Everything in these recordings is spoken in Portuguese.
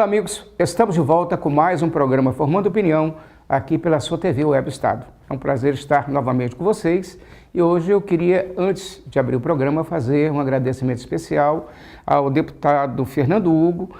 Olá amigos, estamos de volta com mais um programa Formando Opinião aqui pela sua TV Web Estado. É um prazer estar novamente com vocês e hoje eu queria, antes de abrir o programa, fazer um agradecimento especial ao deputado Fernando Hugo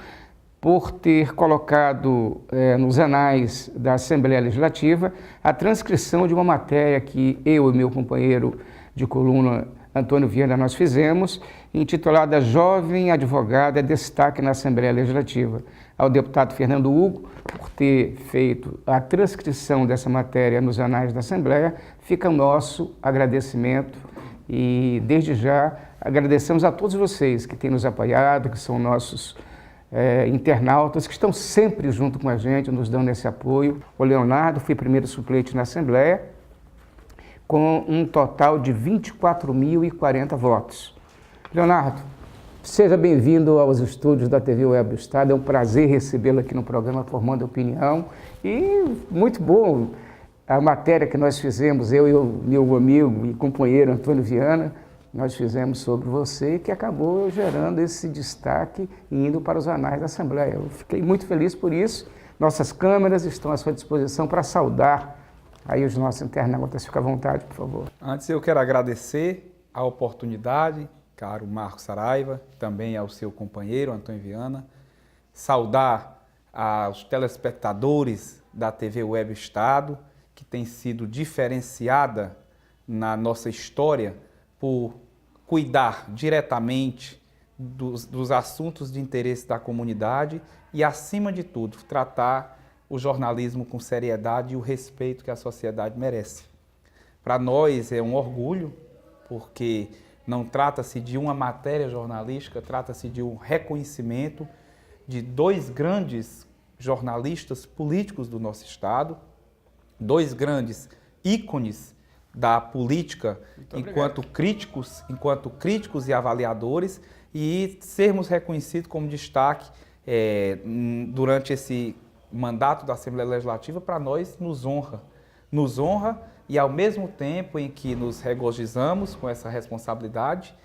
por ter colocado nos anais da Assembleia Legislativa a transcrição de uma matéria que eu e meu companheiro de coluna Antônio Viana nós fizemos, intitulada Jovem Advogada Destaque na Assembleia Legislativa. Ao deputado Fernando Hugo, por ter feito a transcrição dessa matéria nos anais da Assembleia, fica o nosso agradecimento e, desde já, agradecemos a todos vocês que têm nos apoiado, que são nossos internautas, que estão sempre junto com a gente, nos dando esse apoio. O Leonardo foi primeiro suplente na Assembleia, com um total de 24.040 votos. Leonardo, seja bem-vindo aos estúdios da TV Web do Estado, é um prazer recebê-lo aqui no programa Formando Opinião e muito bom a matéria que nós fizemos, eu e o meu amigo e companheiro Antônio Viana, nós fizemos sobre você, que acabou gerando esse destaque e indo para os anais da Assembleia. Eu fiquei muito feliz por isso, nossas câmeras estão à sua disposição para saudar aí os nossos internautas. Fica à vontade, por favor. Antes eu quero agradecer a oportunidade, caro Marcos Saraiva, também ao seu companheiro Antônio Viana, saudar aos telespectadores da TV Web Estado, que tem sido diferenciada na nossa história por cuidar diretamente dos assuntos de interesse da comunidade e, acima de tudo, tratar o jornalismo com seriedade e o respeito que a sociedade merece. Para nós é um orgulho, porque não trata-se de uma matéria jornalística, trata-se de um reconhecimento de dois grandes jornalistas políticos do nosso estado, dois grandes ícones da política enquanto críticos e avaliadores, e sermos reconhecidos como destaque durante esse mandato da Assembleia Legislativa, para nós nos honra e, ao mesmo tempo em que nos regozijamos com essa responsabilidade,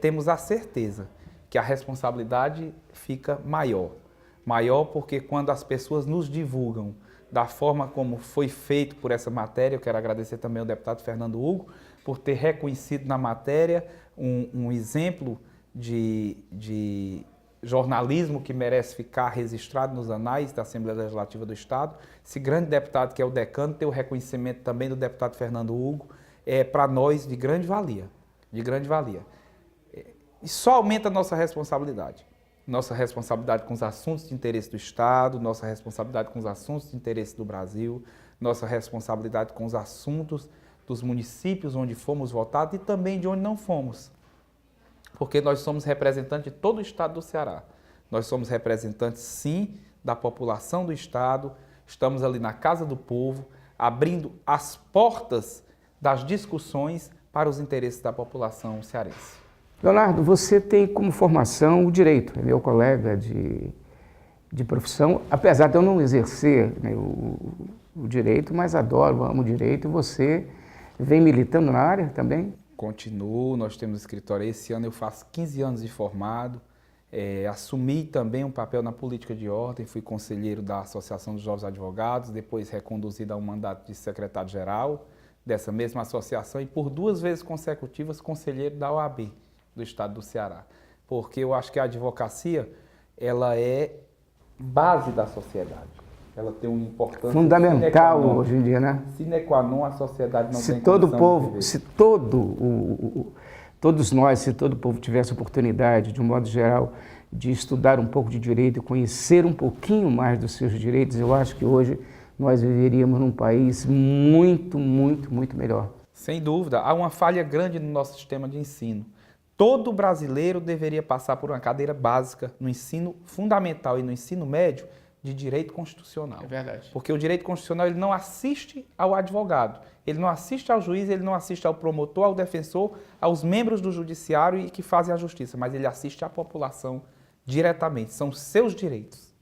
temos a certeza que a responsabilidade fica maior porque quando as pessoas nos divulgam da forma como foi feito por essa matéria, eu quero agradecer também ao deputado Fernando Hugo por ter reconhecido na matéria um exemplo de jornalismo que merece ficar registrado nos anais da Assembleia Legislativa do Estado. Esse grande deputado que é o decano, ter o reconhecimento também do deputado Fernando Hugo, para nós de grande valia, E só aumenta a nossa responsabilidade com os assuntos de interesse do Estado, nossa responsabilidade com os assuntos de interesse do Brasil, nossa responsabilidade com os assuntos dos municípios onde fomos votados e também de onde não fomos. Porque nós somos representantes de todo o estado do Ceará. Nós somos representantes, sim, da população do estado, estamos ali na casa do povo, abrindo as portas das discussões para os interesses da população cearense. Leonardo, você tem como formação o direito, é meu colega de profissão, apesar de eu não exercer o direito, mas adoro, amo o direito, e você vem militando na área também? Continuo, nós temos escritório. Esse ano eu faço 15 anos de formado, assumi também um papel na política de ordem, fui conselheiro da Associação dos Jovens Advogados, depois reconduzido a um mandato de secretário-geral dessa mesma associação e por 2 vezes consecutivas conselheiro da OAB do estado do Ceará. Porque eu acho que a advocacia, ela é base da sociedade. Ela tem uma importância fundamental hoje em dia, né? Sine qua non, a sociedade não tem todo condição povo, de viver. Se todos nós, se todo o povo tivesse oportunidade, de um modo geral, de estudar um pouco de direito e conhecer um pouquinho mais dos seus direitos, eu acho que hoje nós viveríamos num país muito, muito, muito melhor. Sem dúvida. Há uma falha grande no nosso sistema de ensino. Todo brasileiro deveria passar por uma cadeira básica no ensino fundamental e no ensino médio de direito constitucional. É verdade. Porque o direito constitucional ele não assiste ao advogado, ele não assiste ao juiz, ele não assiste ao promotor, ao defensor, aos membros do judiciário e que fazem a justiça, mas ele assiste à população diretamente, são seus direitos.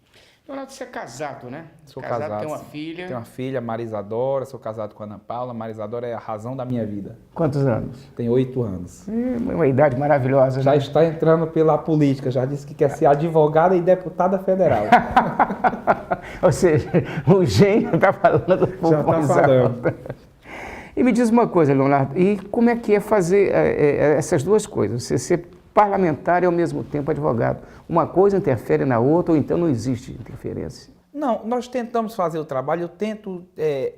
Leonardo, você é casado, né? Sou casado. Tem uma filha. Tenho uma filha, Marisadora, sou casado com a Ana Paula. Marisadora é a razão da minha vida. Quantos anos? Tem 8 anos. Uma idade maravilhosa. Já né? está entrando pela política, já disse que quer ser advogada e deputada federal. Ou seja, o gênio está falando por Já está falando. E me diz uma coisa, Leonardo, e como é que é fazer essas duas coisas? Você ser parlamentar e ao mesmo tempo advogado. Uma coisa interfere na outra ou então não existe interferência? Não, nós tentamos fazer o trabalho, eu tento,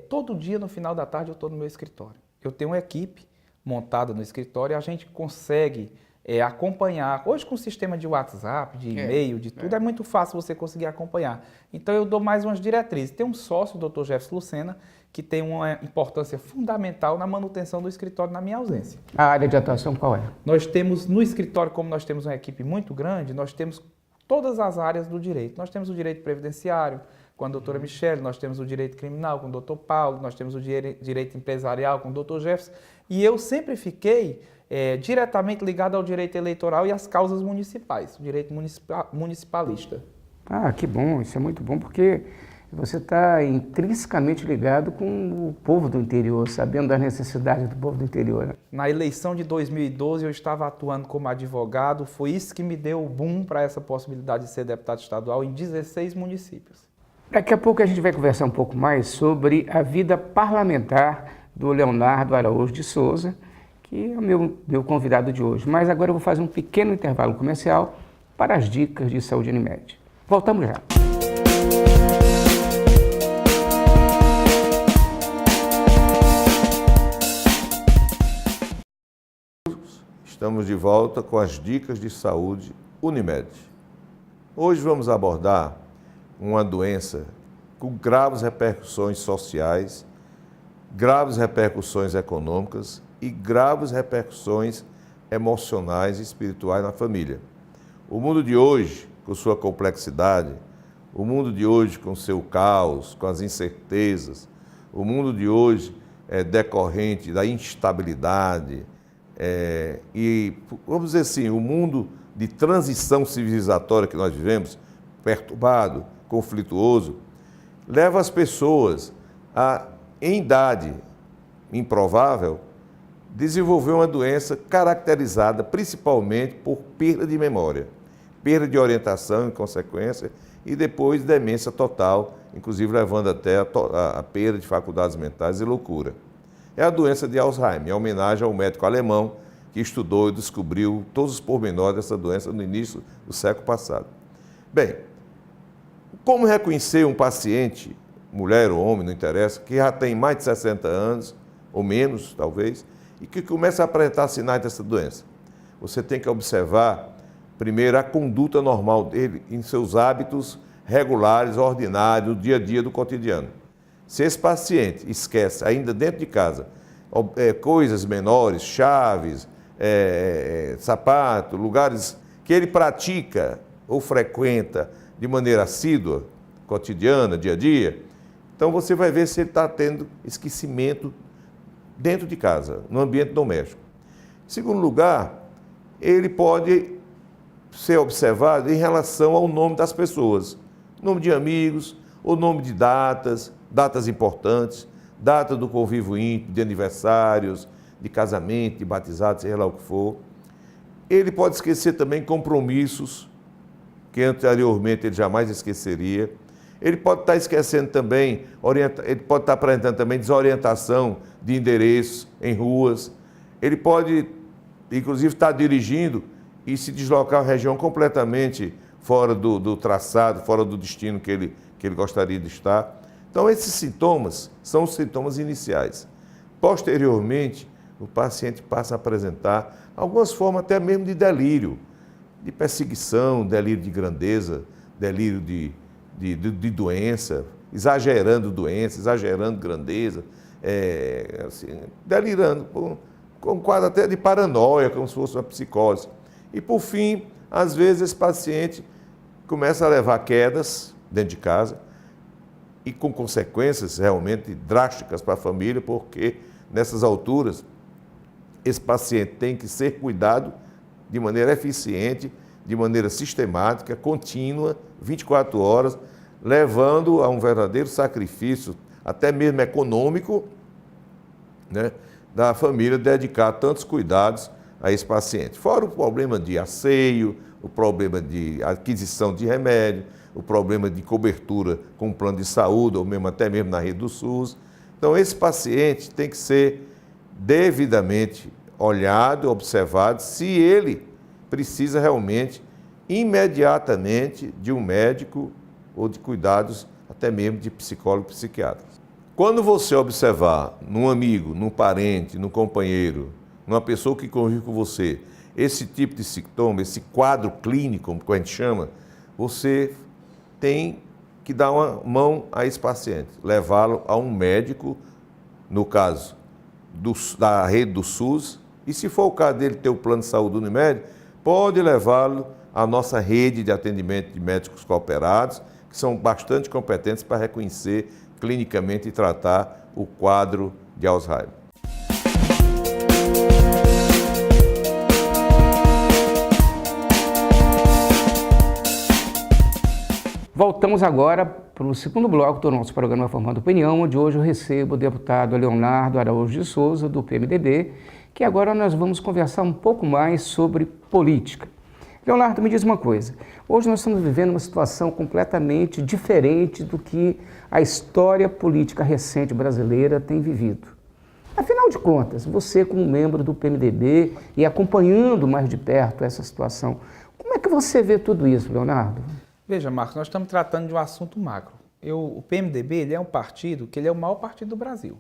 todo dia no final da tarde eu estou no meu escritório. Eu tenho uma equipe montada no escritório e a gente consegue acompanhar. Hoje com o sistema de WhatsApp, de e-mail, de tudo, é muito fácil você conseguir acompanhar. Então eu dou mais umas diretrizes. Tem um sócio, o Dr. Jefferson Lucena, que tem uma importância fundamental na manutenção do escritório na minha ausência. A área de atuação qual é? Nós temos no escritório, como nós temos uma equipe muito grande, nós temos todas as áreas do direito. Nós temos o direito previdenciário com a doutora Michele, nós temos o direito criminal com o doutor Paulo, nós temos o direito empresarial com o doutor Jefferson, e eu sempre fiquei diretamente ligado ao direito eleitoral e às causas municipais, o direito municipalista. Ah, que bom, isso é muito bom, porque você está intrinsecamente ligado com o povo do interior, sabendo das necessidades do povo do interior. Né? Na eleição de 2012, eu estava atuando como advogado, foi isso que me deu o boom para essa possibilidade de ser deputado estadual em 16 municípios. Daqui a pouco a gente vai conversar um pouco mais sobre a vida parlamentar do Leonardo Araújo de Souza, que é o meu convidado de hoje. Mas agora eu vou fazer um pequeno intervalo comercial para as dicas de saúde Unimed. Voltamos já. Estamos de volta com as dicas de saúde Unimed. Hoje vamos abordar uma doença com graves repercussões sociais, graves repercussões econômicas e graves repercussões emocionais e espirituais na família. O mundo de hoje, com sua complexidade, o mundo de hoje com seu caos, com as incertezas, o mundo de hoje é decorrente da instabilidade, e, vamos dizer assim, o mundo de transição civilizatória que nós vivemos, perturbado, conflituoso, leva as pessoas a, em idade improvável, desenvolver uma doença caracterizada principalmente por perda de memória, perda de orientação em consequência e depois demência total, inclusive levando até a perda de faculdades mentais e loucura. É a doença de Alzheimer, em homenagem ao médico alemão que estudou e descobriu todos os pormenores dessa doença no início do século passado. Bem, como reconhecer um paciente, mulher ou homem, não interessa, que já tem mais de 60 anos, ou menos talvez, e que começa a apresentar sinais dessa doença? Você tem que observar, primeiro, a conduta normal dele em seus hábitos regulares, ordinários, do dia a dia, do cotidiano. Se esse paciente esquece, ainda dentro de casa, coisas menores, chaves, sapato, lugares que ele pratica ou frequenta de maneira assídua, cotidiana, dia a dia, então você vai ver se ele está tendo esquecimento dentro de casa, no ambiente doméstico. Em segundo lugar, ele pode ser observado em relação ao nome das pessoas, nome de amigos, ou nome de datas importantes, data do convívio íntimo, de aniversários, de casamento, de batizado, seja lá o que for. Ele pode esquecer também compromissos que anteriormente ele jamais esqueceria. Ele pode estar esquecendo também, ele pode estar apresentando também desorientação de endereços em ruas. Ele pode, inclusive, estar dirigindo e se deslocar a uma região completamente fora do traçado, fora do destino que ele gostaria de estar. Então, esses sintomas são os sintomas iniciais. Posteriormente, o paciente passa a apresentar algumas formas até mesmo de delírio, de perseguição, delírio de grandeza, delírio de doença, exagerando doença, exagerando grandeza, assim, delirando, com um quadro até de paranoia, como se fosse uma psicose. E, por fim, às vezes esse paciente começa a levar quedas dentro de casa, e com consequências realmente drásticas para a família, porque nessas alturas esse paciente tem que ser cuidado de maneira eficiente, de maneira sistemática, contínua, 24 horas, levando a um verdadeiro sacrifício, até mesmo econômico, né, da família dedicar tantos cuidados a esse paciente. Fora o problema de asseio, o problema de aquisição de remédio, o problema de cobertura com o plano de saúde, ou mesmo até mesmo na rede do SUS. Então, esse paciente tem que ser devidamente olhado, observado, se ele precisa realmente, imediatamente, de um médico ou de cuidados, até mesmo de psicólogo e psiquiatra. Quando você observar num amigo, num parente, num companheiro, numa pessoa que convive com você, esse tipo de sintoma, esse quadro clínico, como a gente chama, você tem que dar uma mão a esse paciente, levá-lo a um médico, no caso da rede do SUS, e se for o caso dele ter o plano de saúde Unimed, pode levá-lo à nossa rede de atendimento de médicos cooperados, que são bastante competentes para reconhecer clinicamente e tratar o quadro de Alzheimer. Voltamos agora para o segundo bloco do nosso programa Formando Opinião, onde hoje eu recebo o deputado Leonardo Araújo de Souza, do PMDB, que agora nós vamos conversar um pouco mais sobre política. Leonardo, me diz uma coisa, hoje nós estamos vivendo uma situação completamente diferente do que a história política recente brasileira tem vivido. Afinal de contas, você como membro do PMDB e acompanhando mais de perto essa situação, como é que você vê tudo isso, Leonardo? Veja, Marcos, nós estamos tratando de um assunto macro. O PMDB ele é um partido que ele é o maior partido do Brasil.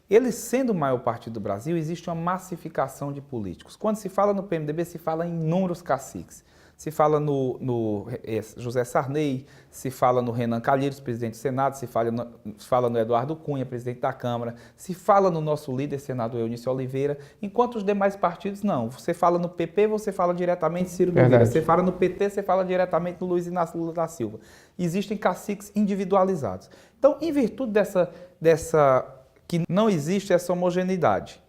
Ele sendo o maior partido do Brasil, existe uma massificação de políticos. Quando se fala no PMDB, se fala em inúmeros caciques. Se fala no José Sarney, se fala no Renan Calheiros, presidente do Senado, se fala no Eduardo Cunha, presidente da Câmara, se fala no nosso líder, senador Eunício Oliveira, enquanto os demais partidos não. Você fala no PP, você fala diretamente Ciro Nogueira. Você fala no PT, você fala diretamente no Luiz Inácio Lula da Silva. Existem caciques individualizados. Então, em virtude que não existe essa homogeneidade,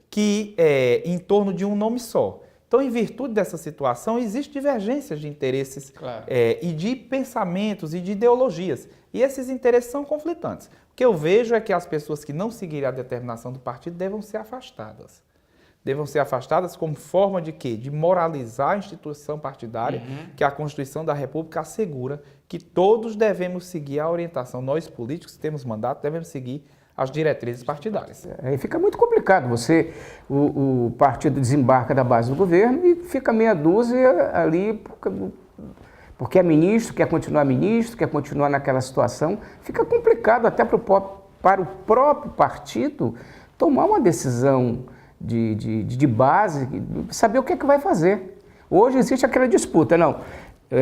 que é em torno de um nome só. Então, em virtude dessa situação, existem divergências de interesses, claro, e de pensamentos e de ideologias. E esses interesses são conflitantes. O que eu vejo é que as pessoas que não seguirem a determinação do partido devam ser afastadas. Devam ser afastadas como forma de quê? De moralizar a instituição partidária, que a Constituição da República assegura que todos devemos seguir a orientação. Nós, políticos, que temos mandato, devemos seguir as diretrizes partidárias. Aí fica muito complicado. O partido desembarca da base do governo e fica meia dúzia ali porque é ministro, quer continuar naquela situação. Fica complicado até para o próprio partido tomar uma decisão de base, saber o que é que vai fazer. Hoje existe aquela disputa, não,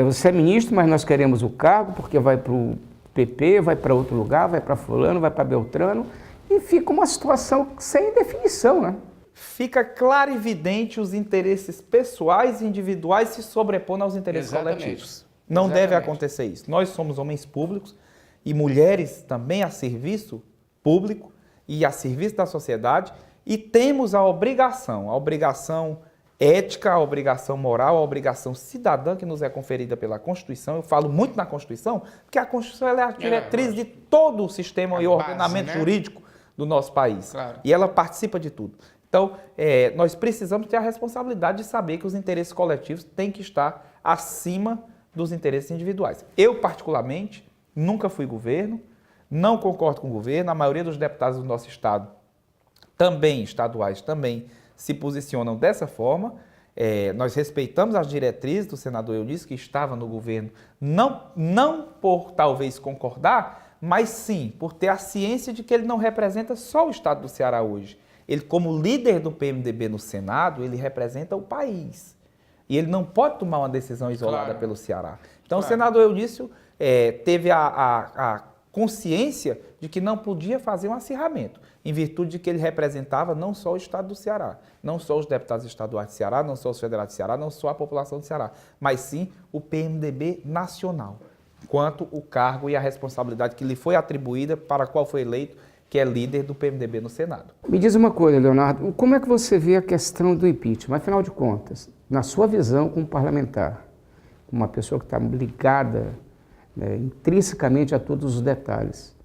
você é ministro, mas nós queremos o cargo porque vai para o PP, vai para outro lugar, vai para fulano, vai para Beltrano, e fica uma situação sem definição, né? Fica claro e evidente os interesses pessoais e individuais se sobrepondo aos interesses coletivos. Não deve acontecer isso. Nós somos homens públicos e mulheres também a serviço público e a serviço da sociedade, e temos a obrigação ética, a obrigação moral, a obrigação cidadã que nos é conferida pela Constituição. Eu falo muito na Constituição, porque a Constituição ela é a diretriz de todo o sistema e ordenamento jurídico do nosso país. Claro. E ela participa de tudo. Então, nós precisamos ter a responsabilidade de saber que os interesses coletivos têm que estar acima dos interesses individuais. Eu, particularmente, nunca fui governo, não concordo com o governo, a maioria dos deputados do nosso estado, também estaduais, também se posicionam dessa forma. Nós respeitamos as diretrizes do senador Eunício, que estava no governo, não por talvez concordar, mas sim por ter a ciência de que ele não representa só o estado do Ceará hoje. Ele, como líder do PMDB no Senado, ele representa o país. E ele não pode tomar uma decisão isolada pelo Ceará. Então, o senador Eunício teve a consciência de que não podia fazer um acirramento, em virtude de que ele representava não só o estado do Ceará, não só os deputados estaduais do Ceará, não só os federados do Ceará, não só a população do Ceará, mas sim o PMDB nacional, quanto o cargo e a responsabilidade que lhe foi atribuída para a qual foi eleito, que é líder do PMDB no Senado. Me diz uma coisa, Leonardo, como é que você vê a questão do impeachment? Afinal de contas, na sua visão como parlamentar, uma pessoa que está ligada né, intrinsecamente a todos os detalhes.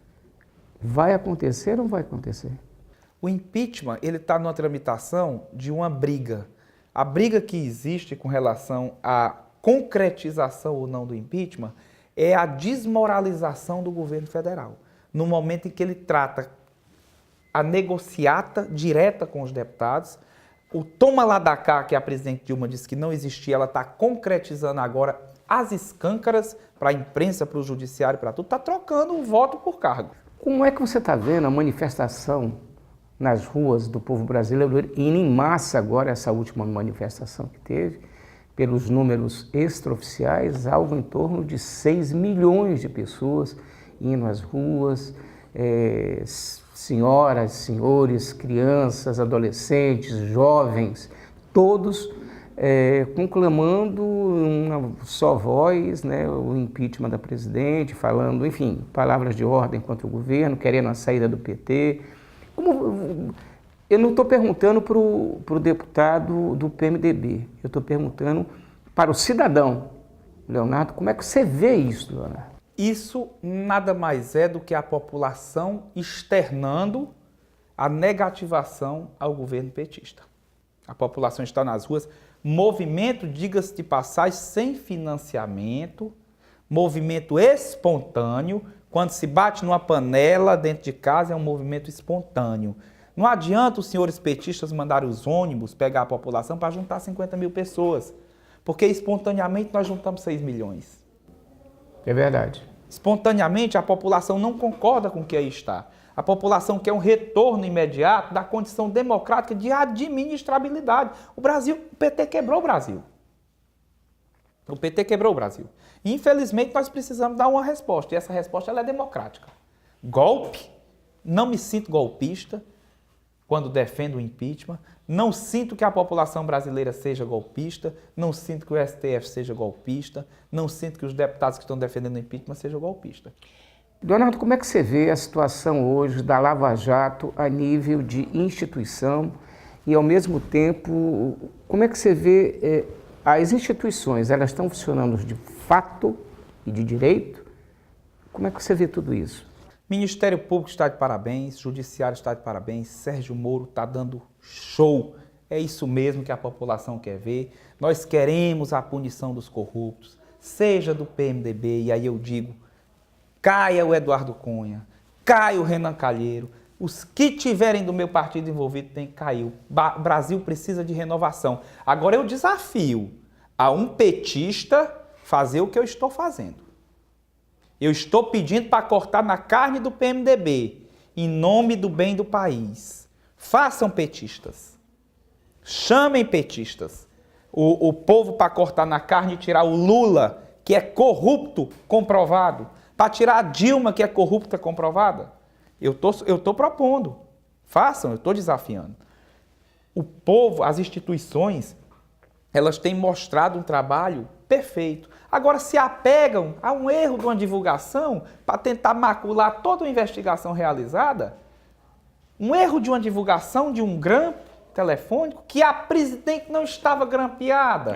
Vai acontecer ou não vai acontecer? O impeachment, ele está numa tramitação de uma briga. A briga que existe com relação à concretização ou não do impeachment é a desmoralização do governo federal. No momento em que ele trata a negociata direta com os deputados, o toma lá da cá, que a presidente Dilma disse que não existia, ela está concretizando agora as escâncaras para a imprensa, para o judiciário, para tudo, está trocando o voto por cargo. Como é que você está vendo a manifestação nas ruas do povo brasileiro, indo em massa agora, essa última manifestação que teve, pelos números extraoficiais, algo em torno de 6 milhões de pessoas indo às ruas, senhoras, senhores, crianças, adolescentes, jovens, todos conclamando uma só voz, né, o impeachment da presidente, falando, enfim, palavras de ordem contra o governo, querendo a saída do PT. Eu não estou perguntando para o deputado do PMDB, eu estou perguntando para o cidadão. Leonardo, como é que você vê isso, Leonardo? Isso nada mais é do que a população externando a negativação ao governo petista. A população está nas ruas, movimento, diga-se de passagem, sem financiamento, movimento espontâneo. Quando se bate numa panela dentro de casa, é um movimento espontâneo. Não adianta os senhores petistas mandarem os ônibus pegar a população para juntar 50 mil pessoas, porque espontaneamente nós juntamos 6 milhões. É verdade. Espontaneamente a população não concorda com o que aí está. A população quer um retorno imediato da condição democrática de administrabilidade. O PT quebrou o Brasil. O PT quebrou o Brasil. E, infelizmente, nós precisamos dar uma resposta. E essa resposta ela é democrática. Golpe. Não me sinto golpista quando defendo o impeachment. Não sinto que a população brasileira seja golpista. Não sinto que o STF seja golpista. Não sinto que os deputados que estão defendendo o impeachment sejam golpistas. Leonardo, como é que você vê a situação hoje da Lava Jato a nível de instituição e, ao mesmo tempo, como é que você vê as instituições? Elas estão funcionando de fato e de direito? Como é que você vê tudo isso? Ministério Público está de parabéns, Judiciário está de parabéns, Sérgio Moro está dando show. É isso mesmo que a população quer ver. Nós queremos a punição dos corruptos, seja do PMDB, e aí eu digo, caia o Eduardo Cunha, caia o Renan Calheiro, os que tiverem do meu partido envolvido têm que cair. O Brasil precisa de renovação. Agora eu desafio a um petista fazer o que eu estou fazendo. Eu estou pedindo para cortar na carne do PMDB, em nome do bem do país. Façam petistas. Chamem petistas. O povo para cortar na carne e tirar o Lula, que é corrupto, comprovado. Para tirar a Dilma, que é corrupta, comprovada. Eu tô propondo. Façam, eu estou desafiando. O povo, as instituições, elas têm mostrado um trabalho perfeito. Agora se apegam a um erro de uma divulgação para tentar macular toda a investigação realizada. Um erro de uma divulgação de um grampo telefônico que a presidente não estava grampeada.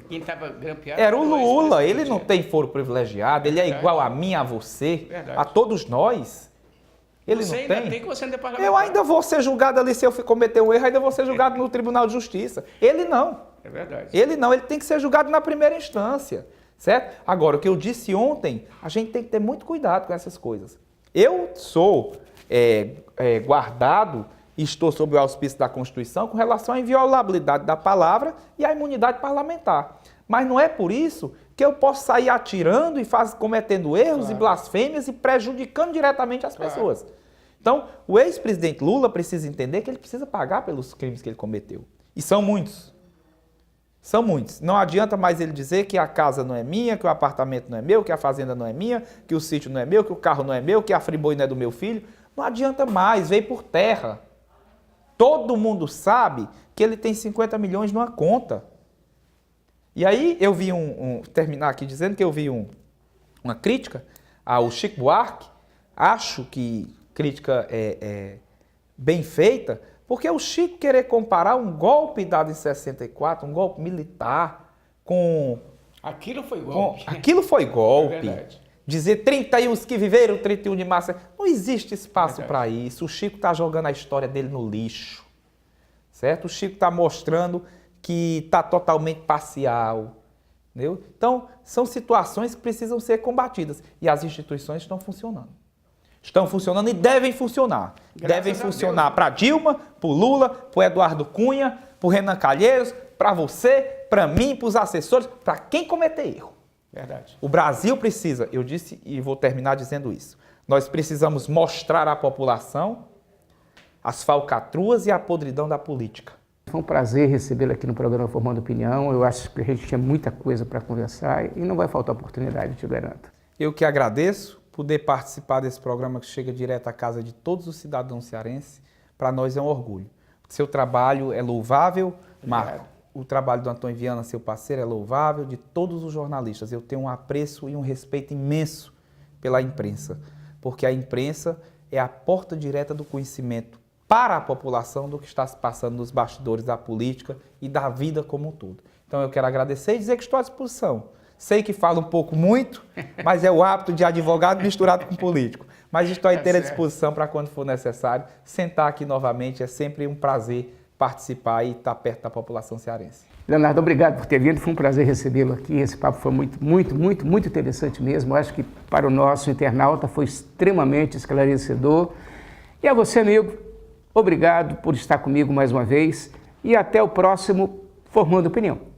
Quem estava grampeado era o Lula. Ele não tem foro privilegiado, ele é igual a mim, a você, a todos nós. Ele não tem. Eu ainda vou ser julgado ali se eu cometer um erro, ainda vou ser julgado no Tribunal de Justiça. Ele não. É verdade. Ele não, ele tem que ser julgado na primeira instância, certo? Agora, o que eu disse ontem, a gente tem que ter muito cuidado com essas coisas. Eu sou guardado e estou sob o auspício da Constituição com relação à inviolabilidade da palavra e à imunidade parlamentar. Mas não é por isso que eu posso sair atirando e cometendo erros e blasfêmias e prejudicando diretamente as pessoas. Então, o ex-presidente Lula precisa entender que ele precisa pagar pelos crimes que ele cometeu. E são muitos. São muitos. Não adianta mais ele dizer que a casa não é minha, que o apartamento não é meu, que a fazenda não é minha, que o sítio não é meu, que o carro não é meu, que a Friboi não é do meu filho. Não adianta mais, veio por terra. Todo mundo sabe que ele tem 50 milhões numa conta. E aí eu vi terminar aqui dizendo que eu vi uma crítica ao Chico Buarque. Acho que crítica bem feita, porque o Chico querer comparar um golpe dado em 64, um golpe militar, com Aquilo foi golpe. Aquilo foi golpe. É verdade. Dizer 31 os que viveram 31 de março. Não existe espaço para isso. O Chico está jogando a história dele no lixo. Certo? O Chico está mostrando que está totalmente parcial. Entendeu? Então, são situações que precisam ser combatidas. E as instituições estão funcionando. Estão funcionando e devem funcionar. Devem funcionar para Dilma, para o Lula, para o Eduardo Cunha, para o Renan Calheiros, para você, para mim, para os assessores, para quem cometer erro. Verdade. O Brasil precisa, eu disse e vou terminar dizendo isso, nós precisamos mostrar à população as falcatruas e a podridão da política. Foi um prazer recebê-lo aqui no programa Formando Opinião. Eu acho que a gente tinha muita coisa para conversar e não vai faltar oportunidade, eu te garanto. Eu que agradeço poder participar desse programa que chega direto à casa de todos os cidadãos cearenses. Para nós é um orgulho. Seu trabalho é louvável, Marco. O trabalho do Antônio Viana, seu parceiro, é louvável, de todos os jornalistas. Eu tenho um apreço e um respeito imenso pela imprensa, porque a imprensa é a porta direta do conhecimento para a população do que está se passando nos bastidores da política e da vida como um todo. Então eu quero agradecer e dizer que estou à disposição. Sei que falo um pouco muito, mas é o hábito de advogado misturado com político. Mas estou à inteira disposição para quando for necessário sentar aqui novamente. É sempre um prazer participar e estar perto da população cearense. Leonardo, obrigado por ter vindo. Foi um prazer recebê-lo aqui. Esse papo foi muito interessante mesmo. Eu acho que para o nosso internauta foi extremamente esclarecedor. E a você, amigo, obrigado por estar comigo mais uma vez e até o próximo Formando Opinião.